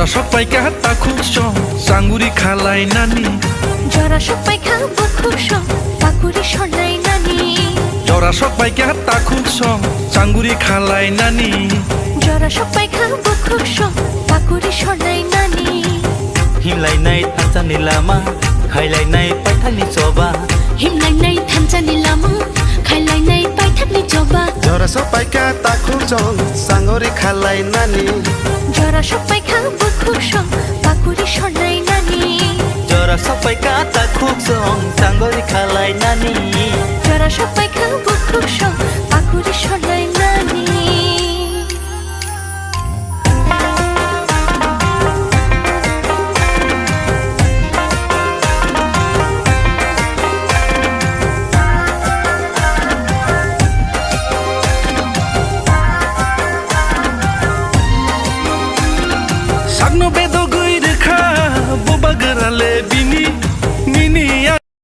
জরা সব পাইকা হাত্তা খুব সং চাঙ্গুরি খালাই নানি জরা সবাই খাবো খুব সব পাকুড়ি সর্ণাই নানি জরা সব পাইকা হাত্তা খুব সং চাঙ্গুরি খালাই নানি জরা সবাই খাবো খুব সব পাকুড়ি সর্ণাই নানি हिमलाइनाय थांसानि लामा खायलायनाय पाइथानि जबा हिमलाइनाय थानसानि लामा खायलायनाय पाइथानि जबा जरा सपाइका ताखु जं सांगरि खालाय नानी जरा सबाई खाबो खुब सं पाकुড়ি সর্ণাই नानी जरा सबै काता खुब सं सांगरि खालाय नानी जरा सबाई खाबो खुब सं पाकुড়ি সর্ণাই नानी সাগ্ন বেদ